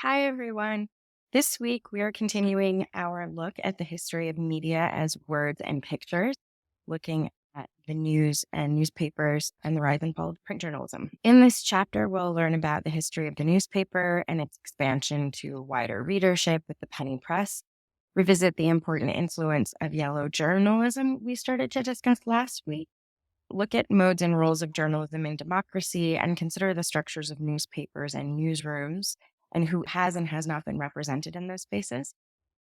Hi, everyone. This week, we are continuing our look at the history of media as words and pictures, looking at the news and newspapers and the rise and fall of print journalism. In this chapter, we'll learn about the history of the newspaper and its expansion to wider readership with the penny press, revisit the important influence of yellow journalism we started to discuss last week, look at modes and roles of journalism in democracy, and consider the structures of newspapers and newsrooms and who has and has not been represented in those spaces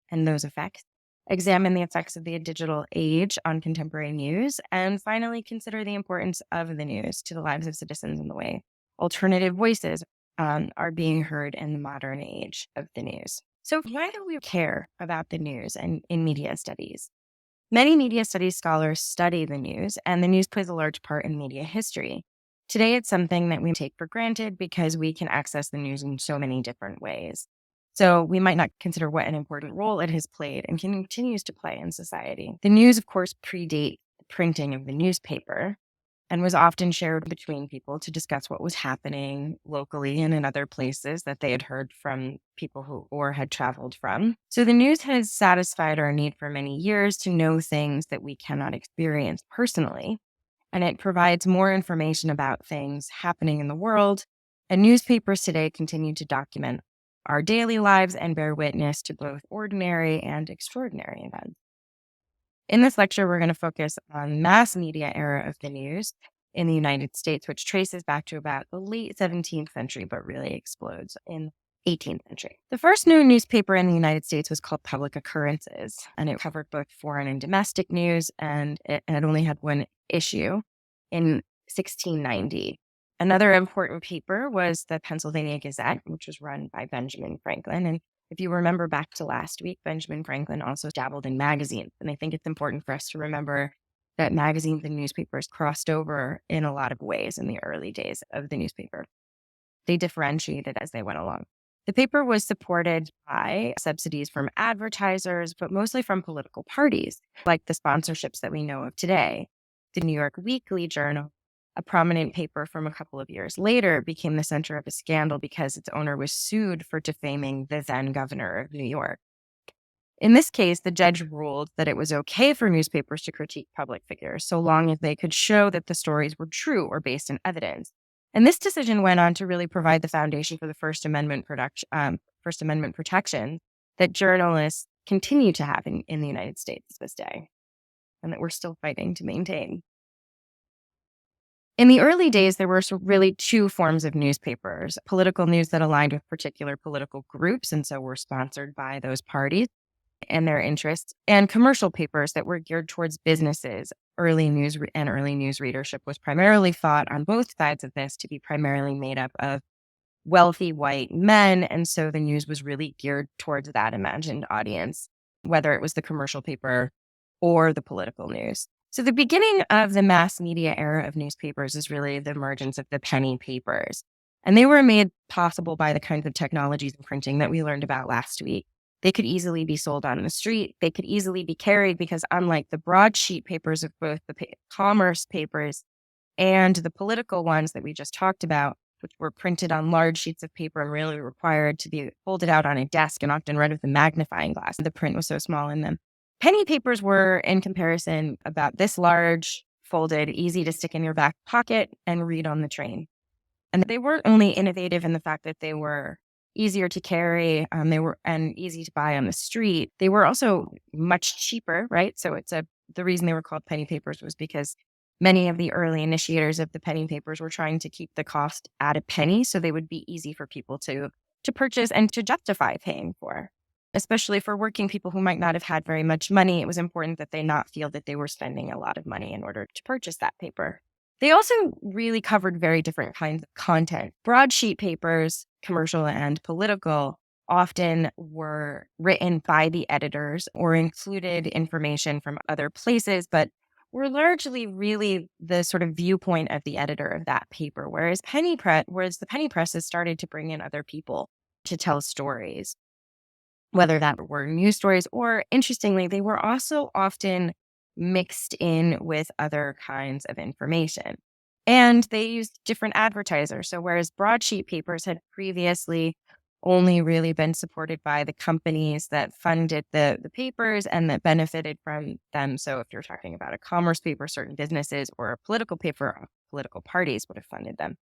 and those effects. Examine the effects of the digital age on contemporary news, and finally consider the importance of the news to the lives of citizens and the way alternative voices are being heard in the modern age of the news. So why do we care about the news and in media studies? Many media studies scholars study the news, and the news plays a large part in media history. Today, it's something that we take for granted because we can access the news in so many different ways. So we might not consider what an important role it has played and continues to play in society. The news, of course, predates the printing of the newspaper and was often shared between people to discuss what was happening locally and in other places that they had heard from people who or had traveled from. So the news has satisfied our need for many years to know things that we cannot experience personally. And it provides more information about things happening in the world. And newspapers today continue to document our daily lives and bear witness to both ordinary and extraordinary events. In this lecture, we're going to focus on mass media era of the news in the United States, which traces back to about the late 17th century, but really explodes in 18th century. The first known newspaper in the United States was called Public Occurrences, and it covered both foreign and domestic news, and it had only had one issue in 1690. Another important paper was the Pennsylvania Gazette, which was run by Benjamin Franklin. And if you remember back to last week, Benjamin Franklin also dabbled in magazines. And I think it's important for us to remember that magazines and newspapers crossed over in a lot of ways in the early days of the newspaper. They differentiated as they went along. The paper was supported by subsidies from advertisers, but mostly from political parties, like the sponsorships that we know of today. The New York Weekly Journal, a prominent paper from a couple of years later, became the center of a scandal because its owner was sued for defaming the then governor of New York. In this case, the judge ruled that it was okay for newspapers to critique public figures so long as they could show that the stories were true or based in evidence. And this decision went on to really provide the foundation for the First Amendment protection that journalists continue to have in the United States this day, and that we're still fighting to maintain. In the early days, there were really two forms of newspapers: political news that aligned with particular political groups, and so were sponsored by those parties and their interests, and commercial papers that were geared towards businesses. Early news readership was primarily thought on both sides of this to be primarily made up of wealthy white men, and so the news was really geared towards that imagined audience, whether it was the commercial paper or the political news. So the beginning of the mass media era of newspapers is really the emergence of the penny papers, and they were made possible by the kinds of technologies in printing that we learned about last week. They could easily be sold on the street. They could easily be carried because, unlike the broadsheet papers of both the commerce papers and the political ones that we just talked about, which were printed on large sheets of paper and really required to be folded out on a desk and often read with a magnifying glass, the print was so small in them. Penny papers were, in comparison, about this large, folded, easy to stick in your back pocket and read on the train. And they weren't only innovative in the fact that they were easier to carry, they were and easy to buy on the street. They were also much cheaper, right? So the reason they were called penny papers was because many of the early initiators of the penny papers were trying to keep the cost at a penny, so they would be easy for people to purchase and to justify paying for. Especially for working people who might not have had very much money, it was important that they not feel that they were spending a lot of money in order to purchase that paper. They also really covered very different kinds of content. Broadsheet papers, commercial and political, often were written by the editors or included information from other places, but were largely really the sort of viewpoint of the editor of that paper, whereas the penny presses started to bring in other people to tell stories, whether that were news stories or, interestingly, they were also often mixed in with other kinds of information. And they used different advertisers. So whereas broadsheet papers had previously only really been supported by the companies that funded the papers and that benefited from them. So if you're talking about a commerce paper, certain businesses, or a political paper, political parties would have funded them.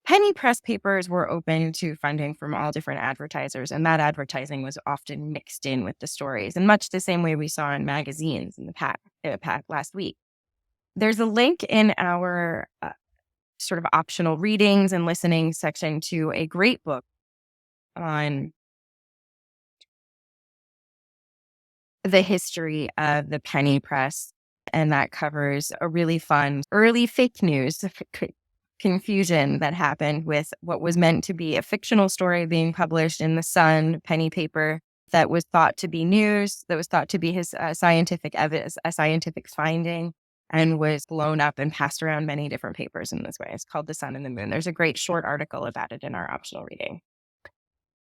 Penny press papers were open to funding from all different advertisers, and that advertising was often mixed in with the stories, in much the same way we saw in magazines in the pack last week. There's a link in our sort of optional readings and listening section to a great book on the history of the penny press, and that covers a really fun early fake news confusion that happened with what was meant to be a fictional story being published in the Sun penny paper that was thought to be news, that was thought to be his scientific evidence, a scientific finding, and was blown up and passed around many different papers in this way. It's called The Sun and the Moon. There's a great short article about it in our optional reading.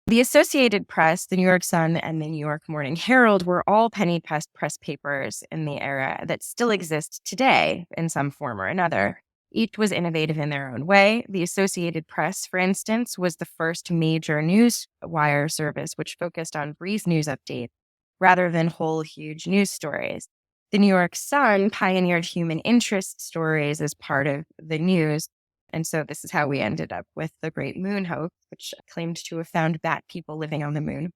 The Associated Press, the New York Sun, and the New York Morning Herald were all penny press papers in the era that still exist today in some form or another. Each was innovative in their own way. The Associated Press, for instance, was the first major news wire service which focused on brief news updates rather than whole, huge news stories. The New York Sun pioneered human interest stories as part of the news. And so this is how we ended up with the Great Moon Hoax, which claimed to have found bat people living on the moon.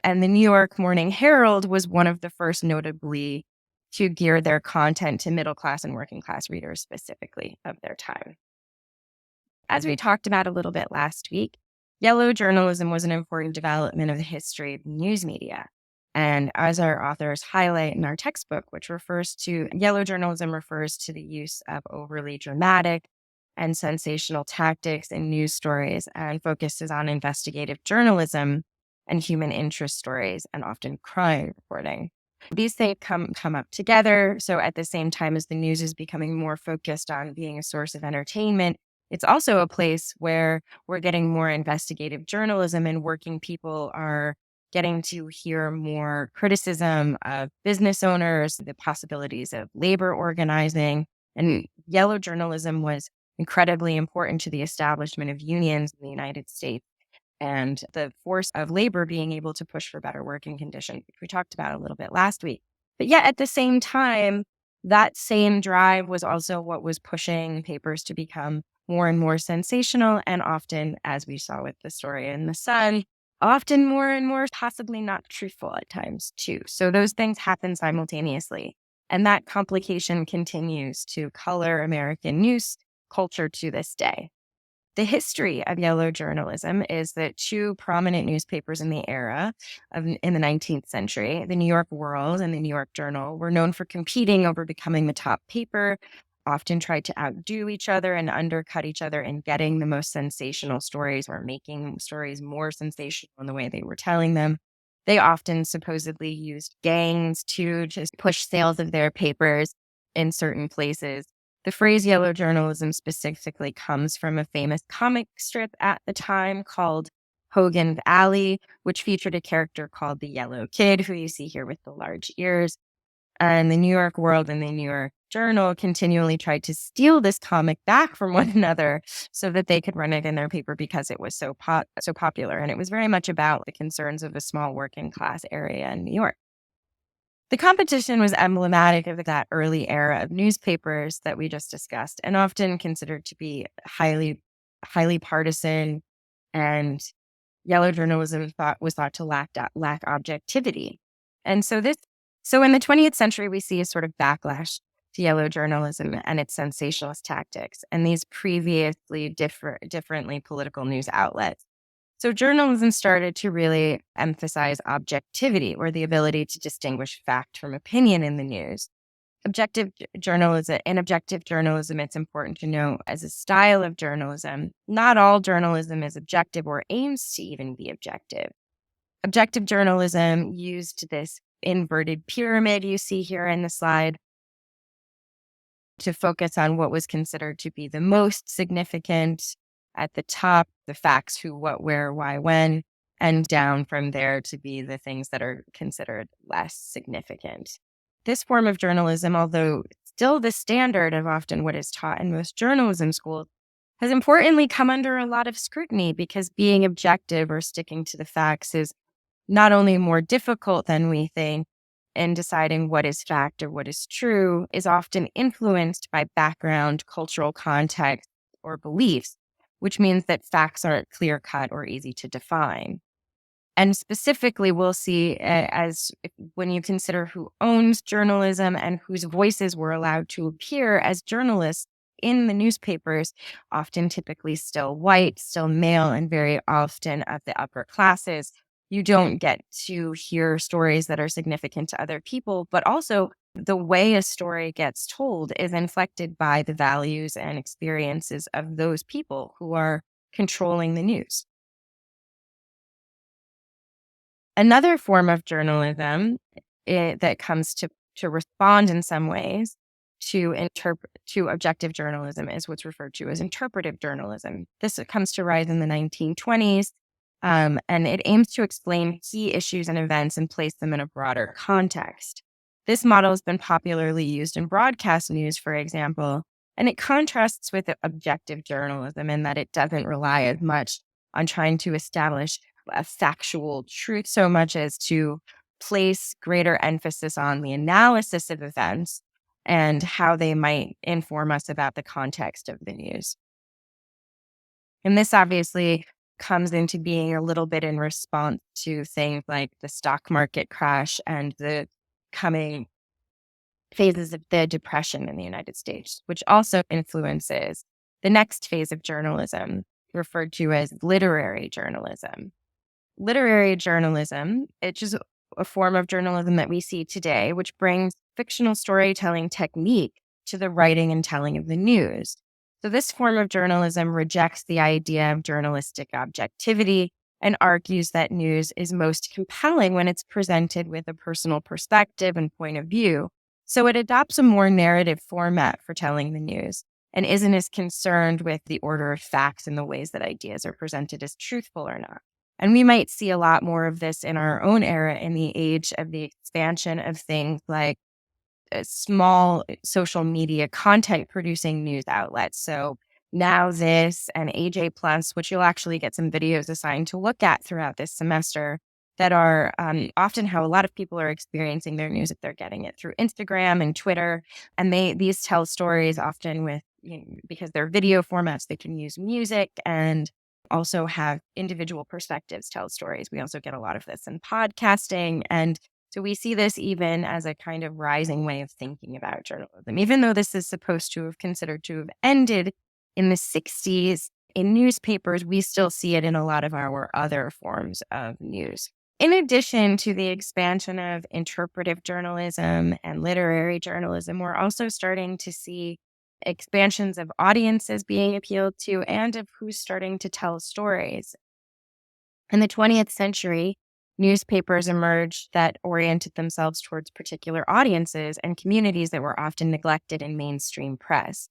And the New York Morning Herald was one of the first notably to gear their content to middle class and working class readers specifically of their time. As we talked about a little bit last week, yellow journalism was an important development of the history of news media. And as our authors highlight in our textbook, which refers to yellow journalism, refers to the use of overly dramatic and sensational tactics in news stories and focuses on investigative journalism and human interest stories and often crime reporting. These things come up together. So at the same time as the news is becoming more focused on being a source of entertainment, it's also a place where we're getting more investigative journalism, and working people are getting to hear more criticism of business owners, the possibilities of labor organizing. And yellow journalism was incredibly important to the establishment of unions in the United States and the force of labor being able to push for better working conditions, which we talked about a little bit last week. But yet at the same time, that same drive was also what was pushing papers to become more and more sensational, and often, as we saw with the story in the Sun, often more and more possibly not truthful at times too. So those things happen simultaneously. And that complication continues to color American news culture to this day. The history of yellow journalism is that two prominent newspapers in the in the 19th century, the New York World and the New York Journal, were known for competing over becoming the top paper, often tried to outdo each other and undercut each other in getting the most sensational stories or making stories more sensational in the way they were telling them. They often supposedly used gangs to just push sales of their papers in certain places. The phrase yellow journalism specifically comes from a famous comic strip at the time called Hogan's Alley, which featured a character called the Yellow Kid, who you see here with the large ears. And the New York World and the New York Journal continually tried to steal this comic back from one another so that they could run it in their paper because it was so popular. And it was very much about the concerns of a small working class area in New York. The competition was emblematic of that early era of newspapers that we just discussed, and often considered to be highly partisan, and yellow journalism was thought to lack objectivity. And so in the 20th century, we see a sort of backlash to yellow journalism and its sensationalist tactics, and these previously differently political news outlets. So journalism started to really emphasize objectivity, or the ability to distinguish fact from opinion in the news. In objective journalism, it's important to know, as a style of journalism, not all journalism is objective or aims to even be objective. Objective journalism used this inverted pyramid you see here in the slide to focus on what was considered to be the most significant. At the top, the facts, who, what, where, why, when, and down from there to be the things that are considered less significant. This form of journalism, although still the standard of often what is taught in most journalism schools, has importantly come under a lot of scrutiny because being objective or sticking to the facts is not only more difficult than we think, and deciding what is fact or what is true is often influenced by background, cultural context, or beliefs, which means that facts aren't clear cut or easy to define. And specifically, we'll see when you consider who owns journalism and whose voices were allowed to appear as journalists in the newspapers, often typically still white, still male, and very often of the upper classes. You don't get to hear stories that are significant to other people, but also the way a story gets told is inflected by the values and experiences of those people who are controlling the news. Another form of journalism that comes to respond in some ways to objective journalism is what's referred to as interpretive journalism. This comes to rise in the 1920s, and it aims to explain key issues and events and place them in a broader context. This model has been popularly used in broadcast news, for example, and it contrasts with objective journalism in that it doesn't rely as much on trying to establish a factual truth so much as to place greater emphasis on the analysis of events and how they might inform us about the context of the news. And this obviously comes into being a little bit in response to things like the stock market crash and the coming phases of the Depression in the United States, which also influences the next phase of journalism, referred to as literary journalism. Literary journalism, it's just a form of journalism that we see today, which brings fictional storytelling technique to the writing and telling of the news. So this form of journalism rejects the idea of journalistic objectivity and argues that news is most compelling when it's presented with a personal perspective and point of view. So it adopts a more narrative format for telling the news and isn't as concerned with the order of facts and the ways that ideas are presented as truthful or not. And we might see a lot more of this in our own era in the age of the expansion of things like small social media content producing news outlets. So Now This and AJ Plus, which you'll actually get some videos assigned to look at throughout this semester, that are often how a lot of people are experiencing their news if they're getting it through Instagram and Twitter. And these tell stories often with, because they're video formats, they can use music and also have individual perspectives tell stories. We also get a lot of this in podcasting. And so we see this even as a kind of rising way of thinking about journalism. Even though this is supposed to have considered to have ended in the 60s, in newspapers, we still see it in a lot of our other forms of news. In addition to the expansion of interpretive journalism and literary journalism, we're also starting to see expansions of audiences being appealed to and of who's starting to tell stories. In the 20th century, newspapers emerged that oriented themselves towards particular audiences and communities that were often neglected in mainstream press.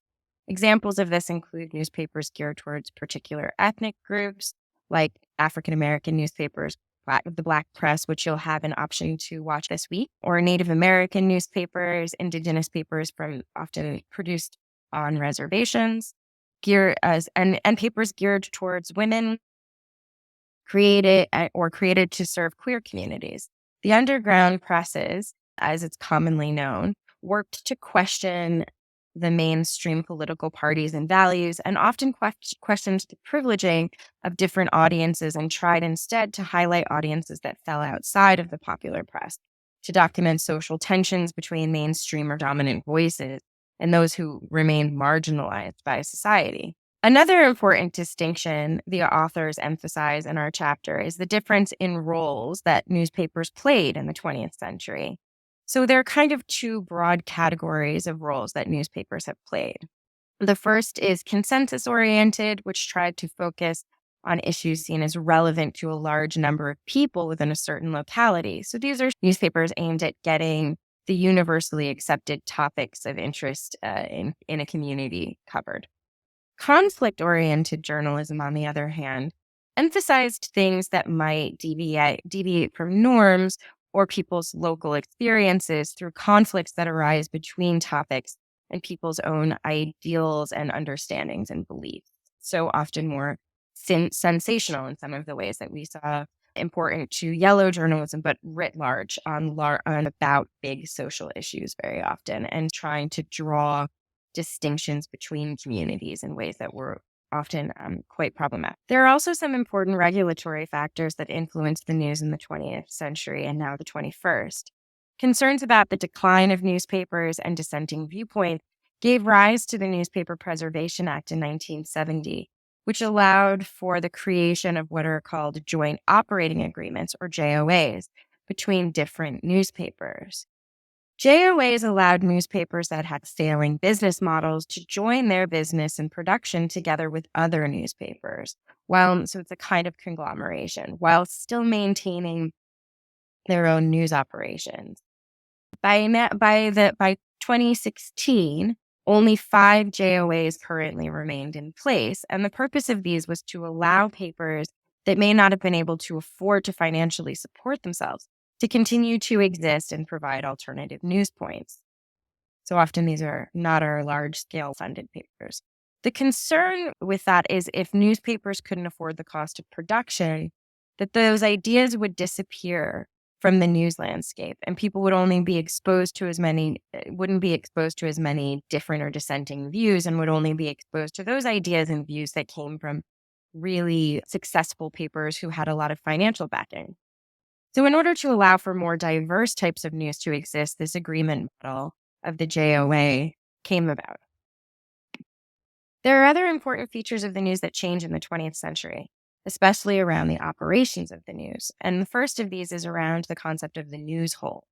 Examples of this include newspapers geared towards particular ethnic groups, like African American newspapers, the Black press, which you'll have an option to watch this week, or Native American newspapers, indigenous papers often produced on reservations, and papers geared towards women, created to serve queer communities. The underground presses, as it's commonly known, worked to question the mainstream political parties and values, and often questioned the privileging of different audiences and tried instead to highlight audiences that fell outside of the popular press, to document social tensions between mainstream or dominant voices and those who remained marginalized by society. Another important distinction the authors emphasize in our chapter is the difference in roles that newspapers played in the 20th century. So there are kind of two broad categories of roles that newspapers have played. The first is consensus-oriented, which tried to focus on issues seen as relevant to a large number of people within a certain locality. So these are newspapers aimed at getting the universally accepted topics of interest in a community covered. Conflict-oriented journalism, on the other hand, emphasized things that might deviate from norms or people's local experiences through conflicts that arise between topics and people's own ideals and understandings and beliefs. so often more sensational in some of the ways that we saw important to yellow journalism, but writ large on about big social issues very often, and trying to draw distinctions between communities in ways that were often quite problematic. There are also some important regulatory factors that influenced the news in the 20th century and now the 21st. Concerns about the decline of newspapers and dissenting viewpoints gave rise to the Newspaper Preservation Act in 1970, which allowed for the creation of what are called joint operating agreements, or JOAs, between different newspapers. JOAs allowed newspapers that had failing business models to join their business and production together with other newspapers. So it's a kind of conglomeration, while still maintaining their own news operations. By 2016, only 5 JOAs currently remained in place, and the purpose of these was to allow papers that may not have been able to afford to financially support themselves to continue to exist and provide alternative news points. So often these are not our large-scale funded papers. The concern with that is if newspapers couldn't afford the cost of production, that those ideas would disappear from the news landscape, and people would only be exposed to wouldn't be exposed to as many different or dissenting views, and would only be exposed to those ideas and views that came from really successful papers who had a lot of financial backing. So in order to allow for more diverse types of news to exist, this agreement model of the JOA came about. There are other important features of the news that change in the 20th century, especially around the operations of the news. And the first of these is around the concept of the news hole,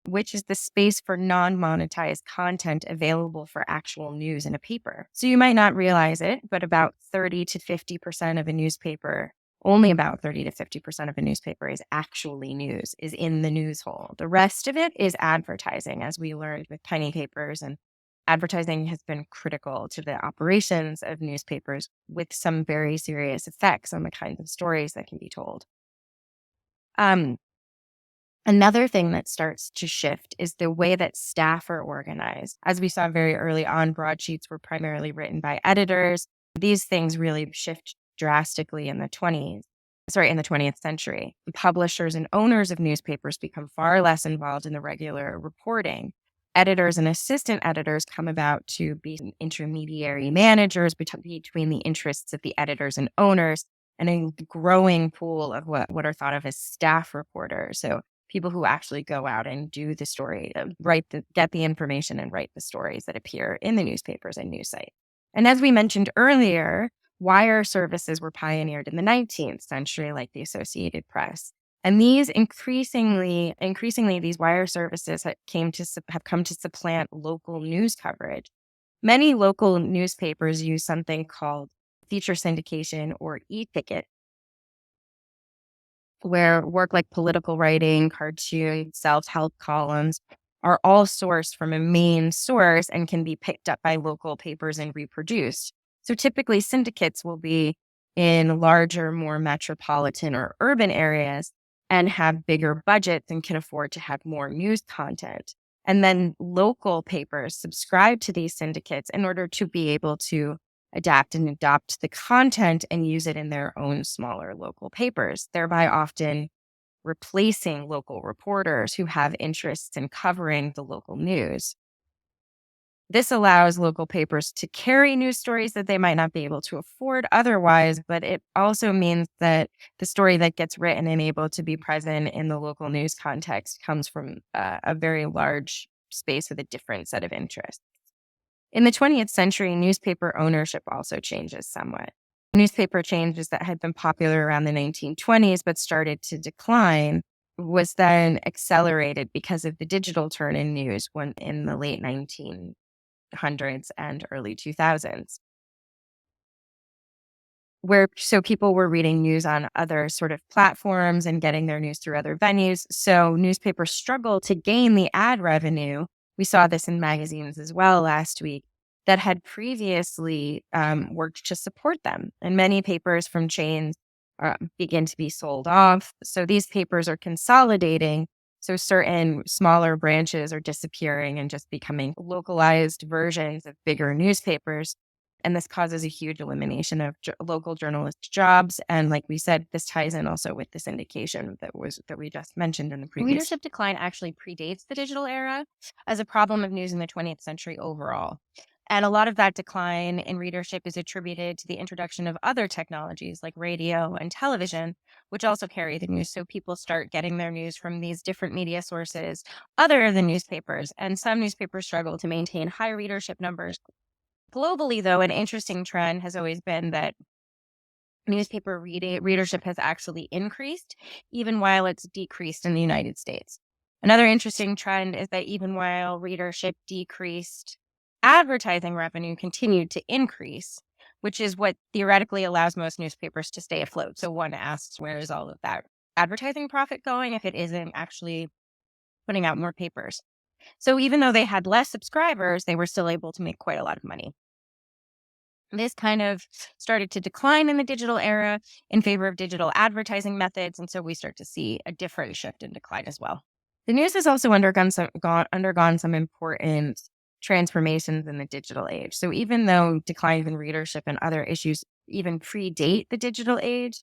which is the space for non-monetized content available for actual news in a paper. So you might not realize it, but about 30 to 50% of a newspaper, only about 30 to 50% of a newspaper is actually news, is in the news hole. The rest of it is advertising, as we learned with penny papers, and advertising has been critical to the operations of newspapers, with some very serious effects on the kinds of stories that can be told. Another thing that starts to shift is the way that staff are organized. As we saw very early on, broadsheets were primarily written by editors. These things really shift drastically in the 20th century. Publishers and owners of newspapers become far less involved in the regular reporting. Editors and assistant editors come about to be intermediary managers between the interests of the editors and owners, and a growing pool of what are thought of as staff reporters. So people who actually go out and do the story, get the information and write the stories that appear in the newspapers and news sites. And as we mentioned earlier, wire services were pioneered in the 19th century, like the Associated Press. And these increasingly, these wire services have come to supplant local news coverage. Many local newspapers use something called feature syndication or e-ticket, where work like political writing, cartoons, self-help columns are all sourced from a main source and can be picked up by local papers and reproduced. So typically syndicates will be in larger, more metropolitan or urban areas and have bigger budgets and can afford to have more news content. And then local papers subscribe to these syndicates in order to be able to adapt and adopt the content and use it in their own smaller local papers, thereby often replacing local reporters who have interests in covering the local news. This allows local papers to carry news stories that they might not be able to afford otherwise, but it also means that the story that gets written and able to be present in the local news context comes from a very large space with a different set of interests. In the 20th century, newspaper ownership also changes somewhat. Newspaper changes that had been popular around the 1920s but started to decline was then accelerated because of the digital turn in news in the late 1900s and early 2000s, so people were reading news on other sort of platforms and getting their news through other venues. So newspapers struggled to gain the ad revenue. We saw this in magazines as well last week that had previously worked to support them. And many papers from chains begin to be sold off. So these papers are consolidating. So certain smaller branches are disappearing and just becoming localized versions of bigger newspapers. And this causes a huge elimination of local journalist jobs. And like we said, this ties in also with the syndication that we just mentioned in the previous. Readership decline actually predates the digital era as a problem of news in the 20th century overall. And a lot of that decline in readership is attributed to the introduction of other technologies like radio and television, which also carry the news. So people start getting their news from these different media sources other than newspapers. And some newspapers struggle to maintain high readership numbers. Globally, though, an interesting trend has always been that newspaper readership has actually increased, even while it's decreased in the United States. Another interesting trend is that even while readership decreased, advertising revenue continued to increase, which is what theoretically allows most newspapers to stay afloat. So one asks, where is all of that advertising profit going if it isn't actually putting out more papers? So even though they had less subscribers, they were still able to make quite a lot of money. This kind of started to decline in the digital era in favor of digital advertising methods. And so we start to see a different shift and decline as well. The news has also undergone some important transformations in the digital age. So even though declines in readership and other issues even predate the digital age,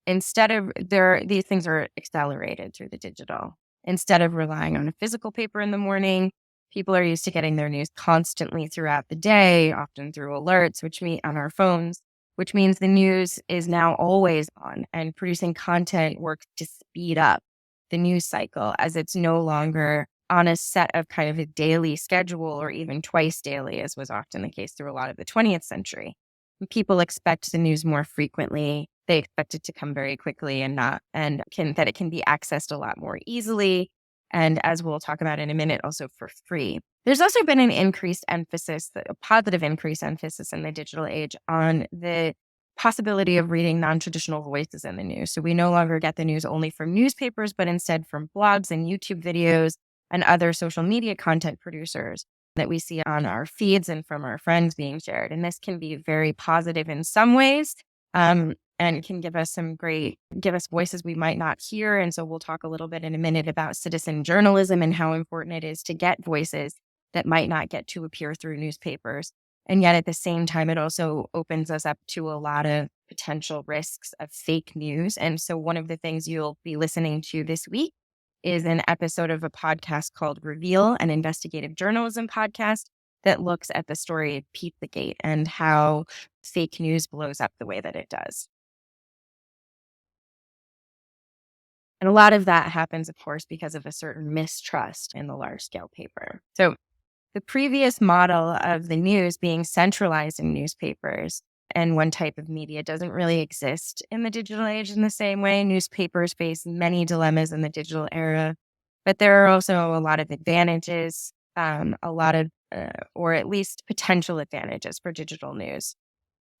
instead of these things are accelerated through the digital. Instead of relying on a physical paper in the morning, people are used to getting their news constantly throughout the day, often through alerts, which mean on our phones, which means the news is now always on, and producing content works to speed up the news cycle as it's no longer on a set of kind of a daily schedule or even twice daily, as was often the case through a lot of the 20th century. People expect the news more frequently. They expect it to come very quickly that it can be accessed a lot more easily. And as we'll talk about in a minute, also for free. There's also been an a positive increased emphasis in the digital age on the possibility of reading non-traditional voices in the news. So we no longer get the news only from newspapers, but instead from blogs and YouTube videos and other social media content producers that we see on our feeds and from our friends being shared. And this can be very positive in some ways, and can give us voices we might not hear. And so we'll talk a little bit in a minute about citizen journalism and how important it is to get voices that might not get to appear through newspapers. And yet at the same time, it also opens us up to a lot of potential risks of fake news. And so one of the things you'll be listening to this week is an episode of a podcast called Reveal, an investigative journalism podcast that looks at the story of Pizzagate and how fake news blows up the way that it does. And a lot of that happens, of course, because of a certain mistrust in the large-scale paper. So the previous model of the news being centralized in newspapers and one type of media doesn't really exist in the digital age in the same way. Newspapers face many dilemmas in the digital era, but there are also a lot of advantages, or at least potential advantages for digital news.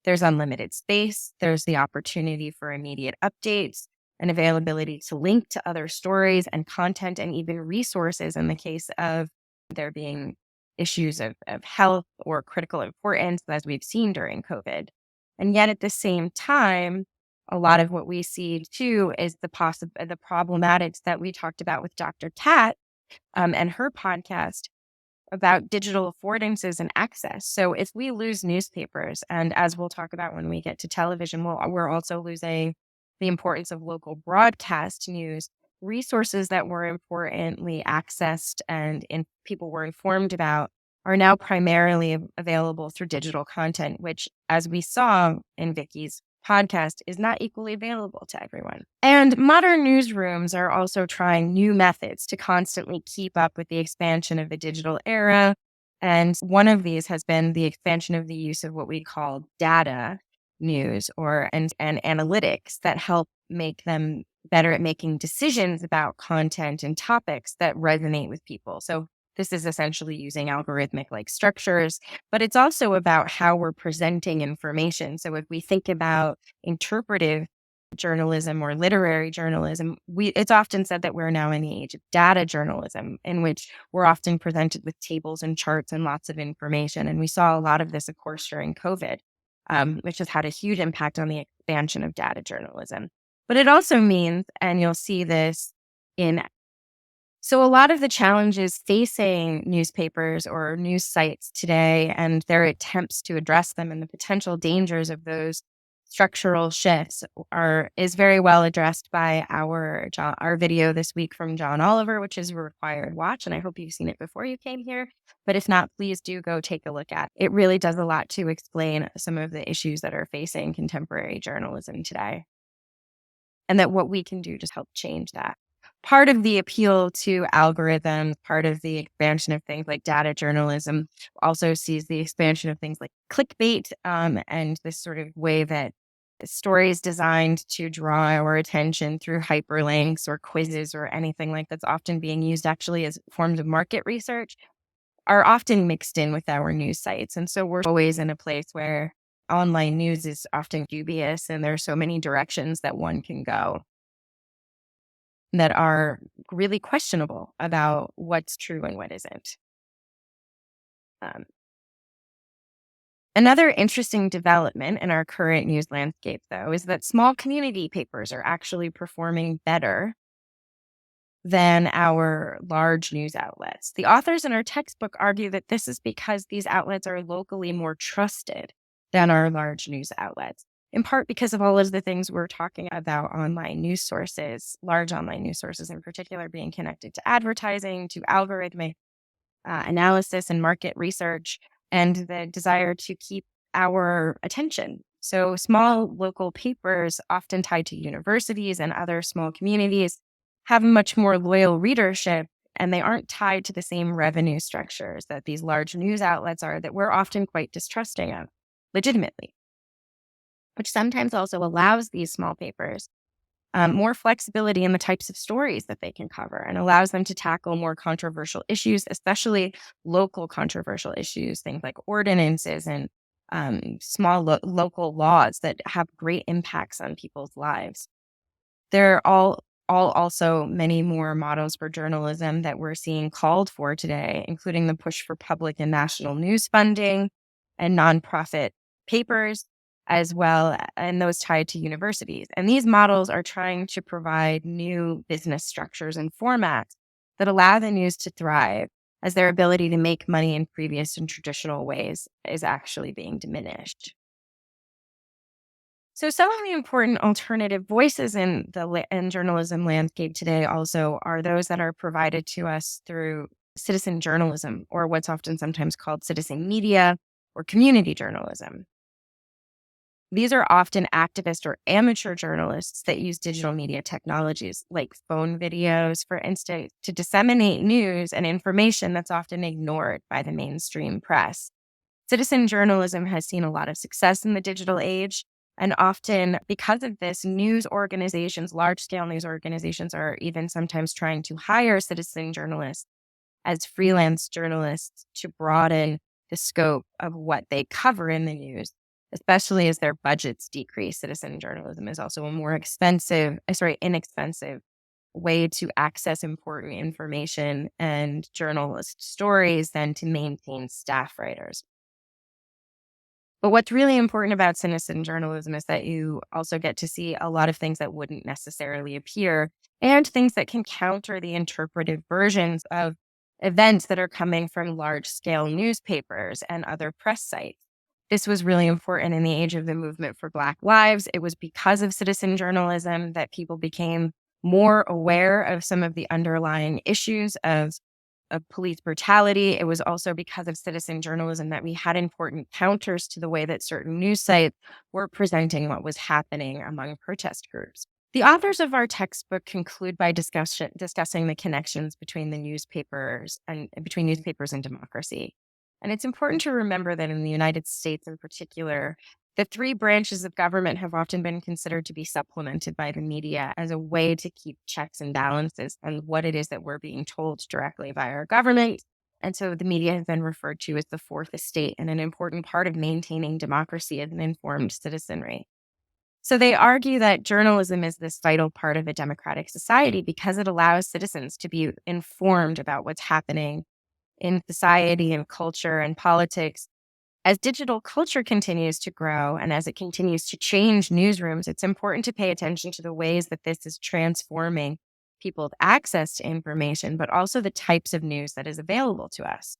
There's unlimited space. There's the opportunity for immediate updates and availability to link to other stories and content and even resources in the case of there being issues of health or critical importance, as we've seen during COVID. And yet at the same time, a lot of what we see too is the problematics that we talked about with Dr. Kat and her podcast about digital affordances and access. So if we lose newspapers, and as we'll talk about when we get to television, we're also losing the importance of local broadcast news, resources that were importantly accessed and people were informed about are now primarily available through digital content, which, as we saw in Vicky's podcast, is not equally available to everyone. And modern newsrooms are also trying new methods to constantly keep up with the expansion of the digital era. And one of these has been the expansion of the use of what we call data news and analytics that help make them better at making decisions about content and topics that resonate with people. So this is essentially using algorithmic structures, but it's also about how we're presenting information. So if we think about interpretive journalism or literary journalism, it's often said that we're now in the age of data journalism, in which we're often presented with tables and charts and lots of information. And we saw a lot of this, of course, during COVID, which has had a huge impact on the expansion of data journalism. But it also means, and you'll see this in So, a lot of the challenges facing newspapers or news sites today and their attempts to address them and the potential dangers of those structural shifts is very well addressed by our video this week from John Oliver, which is a required watch. And I hope you've seen it before you came here. But if not, please do go take a look at it. It really does a lot to explain some of the issues that are facing contemporary journalism today, and that what we can do to help change that. Part of the appeal to algorithms, part of the expansion of things like data journalism also sees the expansion of things like clickbait, and this sort of way that stories designed to draw our attention through hyperlinks or quizzes or anything like that's often being used actually as forms of market research are often mixed in with our news sites. And so we're always in a place where online news is often dubious and there are so many directions that one can go that are really questionable about what's true and what isn't. Um, Another interesting development in our current news landscape, though, is that small community papers are actually performing better than our large news outlets. The authors in our textbook argue that this is because these outlets are locally more trusted than our large news outlets, in part because of all of the things we're talking about online news sources, large online news sources in particular, being connected to advertising, to algorithmic analysis and market research, and the desire to keep our attention. So small local papers, often tied to universities and other small communities, have much more loyal readership, and they aren't tied to the same revenue structures that these large news outlets are, that we're often quite distrusting of, legitimately, which sometimes also allows these small papers more flexibility in the types of stories that they can cover and allows them to tackle more controversial issues, especially local controversial issues, things like ordinances and small local laws that have great impacts on people's lives. There are all also many more models for journalism that we're seeing called for today, including the push for public and national news funding and nonprofit papers, as well, and those tied to universities. And these models are trying to provide new business structures and formats that allow the news to thrive, as their ability to make money in previous and traditional ways is actually being diminished. So some of the important alternative voices in in journalism landscape today also are those that are provided to us through citizen journalism, or what's often sometimes called citizen media or community journalism. These are often activist or amateur journalists that use digital media technologies like phone videos, for instance, to disseminate news and information that's often ignored by the mainstream press. Citizen journalism has seen a lot of success in the digital age. And often, because of this, news organizations, large scale news organizations, are even sometimes trying to hire citizen journalists as freelance journalists to broaden the scope of what they cover in the news, especially as their budgets decrease. Citizen journalism is also a more inexpensive way to access important information and journalist stories than to maintain staff writers. But what's really important about citizen journalism is that you also get to see a lot of things that wouldn't necessarily appear, and things that can counter the interpretive versions of events that are coming from large scale newspapers and other press sites. This was really important in the age of the movement for Black lives. It was because of citizen journalism that people became more aware of some of the underlying issues of police brutality. It was also because of citizen journalism that we had important counters to the way that certain news sites were presenting what was happening among protest groups. The authors of our textbook conclude by discussing the connections between the newspapers and between newspapers and democracy. And it's important to remember that in the United States in particular, the three branches of government have often been considered to be supplemented by the media as a way to keep checks and balances on what it is that we're being told directly by our government. And so the media has been referred to as the fourth estate and an important part of maintaining democracy as an informed citizenry. So they argue that journalism is this vital part of a democratic society because it allows citizens to be informed about what's happening in society and culture and politics. As digital culture continues to grow and as it continues to change newsrooms, it's important to pay attention to the ways that this is transforming people's access to information, but also the types of news that is available to us.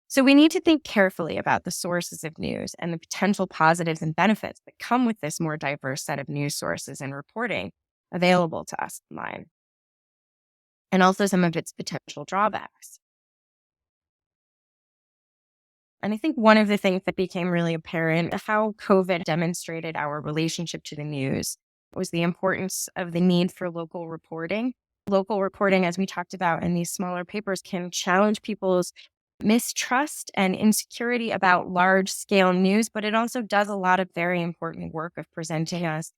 So we need to think carefully about the sources of news and the potential positives and benefits that come with this more diverse set of news sources and reporting available to us online, and also some of its potential drawbacks. And I think one of the things that became really apparent how COVID demonstrated our relationship to the news was the importance of the need for local reporting. Local reporting, as we talked about in these smaller papers, can challenge people's mistrust and insecurity about large scale news, but it also does a lot of very important work of presenting us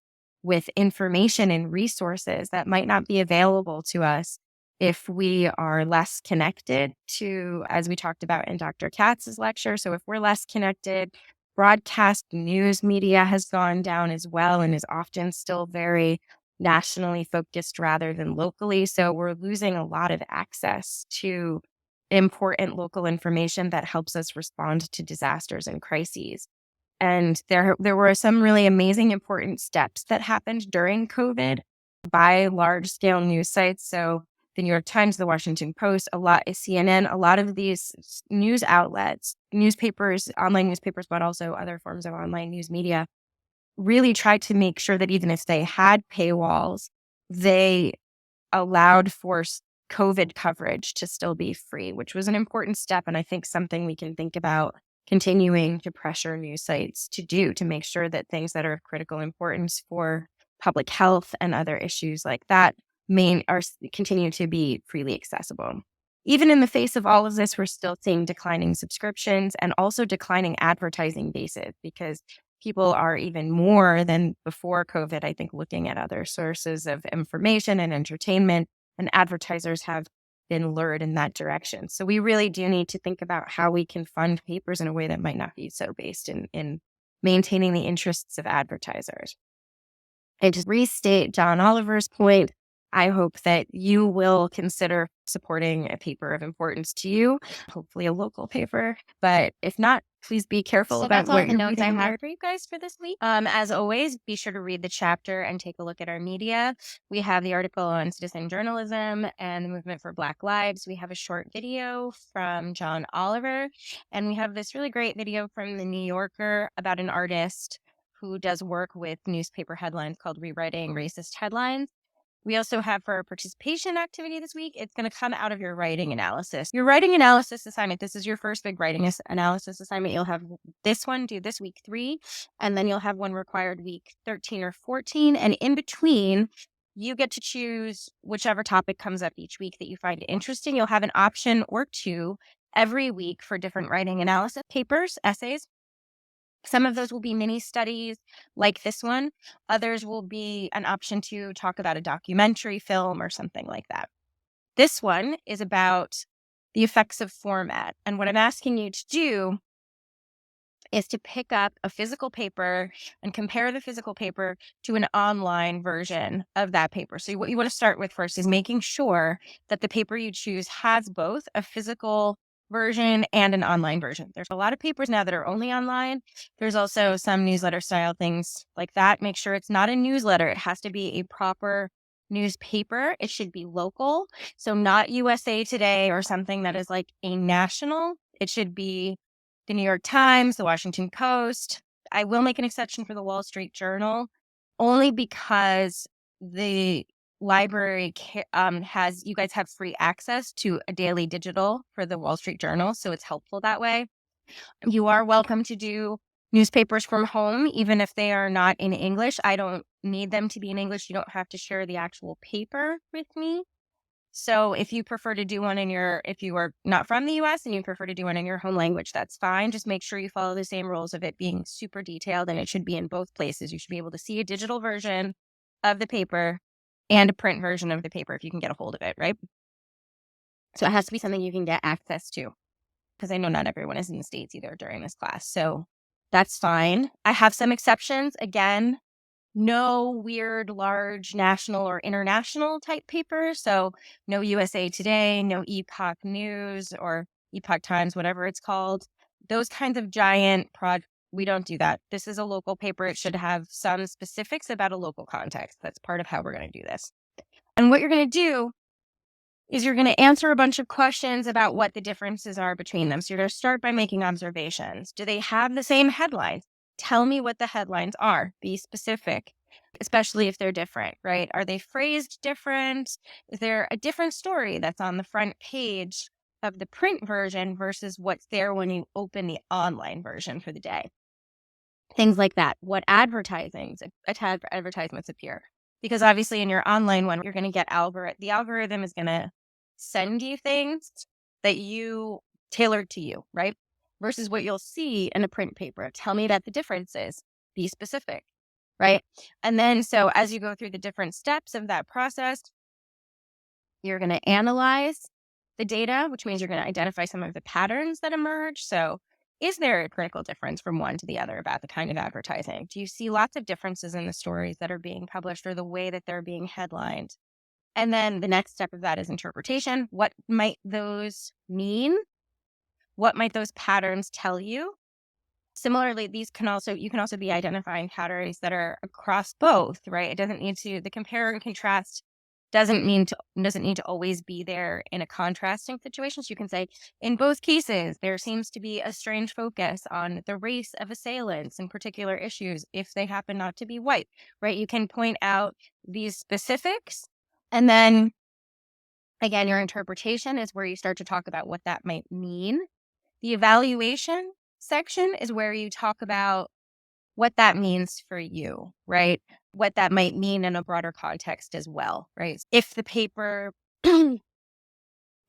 with information and resources that might not be available to us if we are less connected to, as we talked about in Dr. Katz's lecture. So if we're less connected, broadcast news media has gone down as well and is often still very nationally focused rather than locally. So we're losing a lot of access to important local information that helps us respond to disasters and crises. And there were some really amazing, important steps that happened during COVID by large scale news sites. So the New York Times, the Washington Post, CNN, a lot of these news outlets, newspapers, online newspapers, but also other forms of online news media, really tried to make sure that even if they had paywalls, they allowed for COVID coverage to still be free, which was an important step. And I think something we can think about continuing to pressure news sites to do to make sure that things that are of critical importance for public health and other issues like that continue to be freely accessible. Even in the face of all of this, we're still seeing declining subscriptions and also declining advertising bases because people are even more than before COVID, I think, looking at other sources of information and entertainment, and advertisers have been lured in that direction. So we really do need to think about how we can fund papers in a way that might not be so based in maintaining the interests of advertisers. And to restate John Oliver's point, I hope that you will consider supporting a paper of importance to you, hopefully a local paper. But if not, please be careful about that's all what the you're notes I reading have here. for you guys for this week. As always, be sure to read the chapter and take a look at our media. We have the article on citizen journalism and the movement for Black Lives. We have a short video from John Oliver, and we have this really great video from the New Yorker about an artist who does work with newspaper headlines called Rewriting Racist Headlines. We also have for our participation activity this week, it's going to come out of your writing analysis. Your writing analysis assignment, this is your first big writing analysis assignment. You'll have this one due this week 3, and then you'll have one required week 13 or 14. And in between, you get to choose whichever topic comes up each week that you find interesting. You'll have an option or two every week for different writing analysis papers, essays. Some of those will be mini studies like this one. Others will be an option to talk about a documentary film or something like that. This one is about the effects of format. And what I'm asking you to do is to pick up a physical paper and compare the physical paper to an online version of that paper. So what you want to start with first is making sure that the paper you choose has both a physical version and an online version. There's a lot of papers now that are only online. There's also some newsletter style things like that. Make sure it's not a newsletter. It has to be a proper newspaper. It should be local. So not USA Today or something that is like a national. It should be the New York Times, the Washington Post. I will make an exception for the Wall Street Journal, only because the library you guys have free access to a daily digital for the Wall Street Journal, so it's helpful that way. You are welcome to do newspapers from home, even if they are not in English. I don't need them to be in English. You don't have to share the actual paper with me. So if you prefer to do one if you are not from the US and you prefer to do one in your home language, that's fine. Just make sure you follow the same rules of it being super detailed, and it should be in both places. You should be able to see a digital version of the paper and a print version of the paper if you can get a hold of it, right? So it has to be something you can get access to, because I know not everyone is in the States either during this class. So that's fine. I have some exceptions. Again, no weird, large national or international type papers. So no USA Today, no Epoch News or Epoch Times, whatever it's called. Those kinds of giant we don't do that. This is a local paper. It should have some specifics about a local context. That's part of how we're going to do this. And what you're going to do is you're going to answer a bunch of questions about what the differences are between them. So you're going to start by making observations. Do they have the same headlines? Tell me what the headlines are. Be specific, especially if they're different, right? Are they phrased different? Is there a different story that's on the front page of the print version versus what's there when you open the online version for the day? Things like that. What advertisements appear? Because obviously in your online one, you're going to get the algorithm is going to send you things that you tailored to you, right? Versus what you'll see in a print paper. Tell me about the differences. Be specific, right? And then so as you go through the different steps of that process, you're going to analyze the data, which means you're going to identify some of the patterns that emerge. So is there a critical difference from one to the other about the kind of advertising? Do you see lots of differences in the stories that are being published or the way that they're being headlined? And then the next step of that is interpretation. What might those mean? What might those patterns tell you? Similarly, you can also be identifying patterns that are across both, right? It doesn't need to, the compare and contrast doesn't need to always be there in a contrasting situation. So you can say, in both cases, there seems to be a strange focus on the race of assailants in particular issues if they happen not to be white, right? You can point out these specifics. And then again, your interpretation is where you start to talk about what that might mean. The evaluation section is where you talk about what that means for you, right? What that might mean in a broader context as well, right? If the paper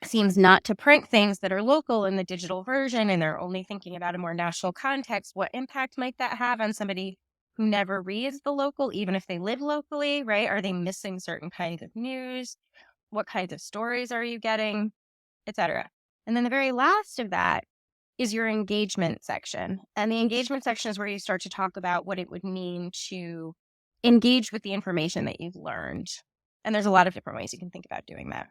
seems not to print things that are local in the digital version and they're only thinking about a more national context, what impact might that have on somebody who never reads the local, even if they live locally, right? Are they missing certain kinds of news? What kinds of stories are you getting, etc.? And then the very last of that is your engagement section. And the engagement section is where you start to talk about what it would mean to engage with the information that you've learned. And there's a lot of different ways you can think about doing that.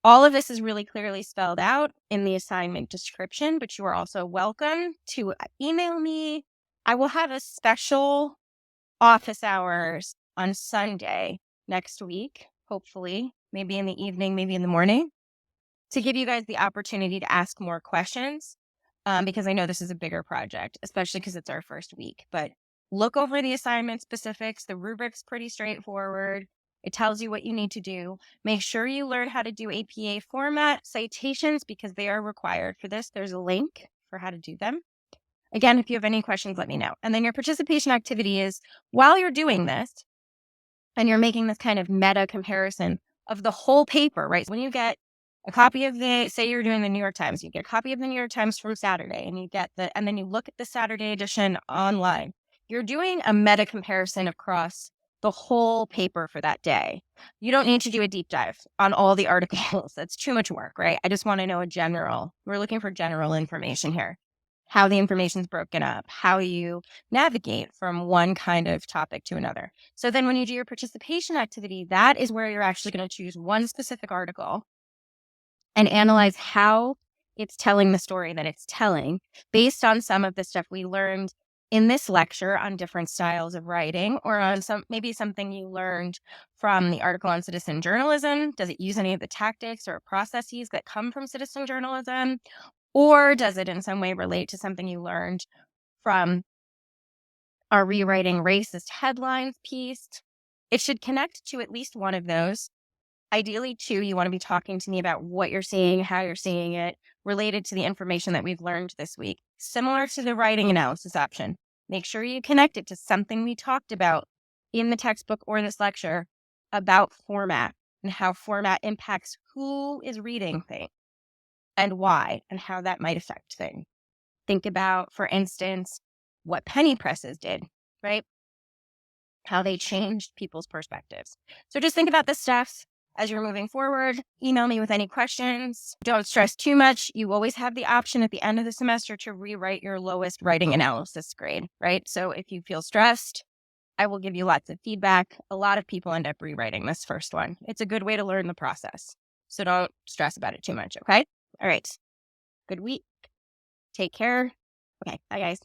All of this is really clearly spelled out in the assignment description, but you are also welcome to email me. I will have a special office hours on Sunday next week, hopefully, maybe in the evening, maybe in the morning, to give you guys the opportunity to ask more questions. Because I know this is a bigger project, especially because it's our first week. But look over the assignment specifics. The rubric's pretty straightforward. It tells you what you need to do. Make sure you learn how to do APA format citations because they are required for this. There's a link for how to do them. Again, if you have any questions, let me know. And then your participation activity is while you're doing this and you're making this kind of meta comparison of the whole paper, right? So when you get a copy of say you're doing the New York Times, you get a copy of the New York Times from Saturday and then you look at the Saturday edition online. You're doing a meta comparison across the whole paper for that day. You don't need to do a deep dive on all the articles. That's too much work, right? I just want to know we're looking for general information here. How the information is broken up, how you navigate from one kind of topic to another. So then when you do your participation activity, that is where you're actually going to choose one specific article and analyze how it's telling the story that it's telling based on some of the stuff we learned in this lecture on different styles of writing, or on maybe something you learned from the article on citizen journalism. Does it use any of the tactics or processes that come from citizen journalism? Or does it in some way relate to something you learned from our rewriting racist headlines piece? It should connect to at least one of those. Ideally, two, you want to be talking to me about what you're seeing, how you're seeing it, related to the information that we've learned this week. Similar to the writing analysis option, make sure you connect it to something we talked about in the textbook or this lecture about format and how format impacts who is reading things and why and how that might affect things. Think about, for instance, what penny presses did, right? How they changed people's perspectives. So just think about this stuff as you're moving forward. Email me with any questions. Don't stress too much. You always have the option at the end of the semester to rewrite your lowest writing analysis grade, right? So if you feel stressed, I will give you lots of feedback. A lot of people end up rewriting this first one. It's a good way to learn the process. So don't stress about it too much, okay? All right. Good week. Take care. Okay. Bye, guys.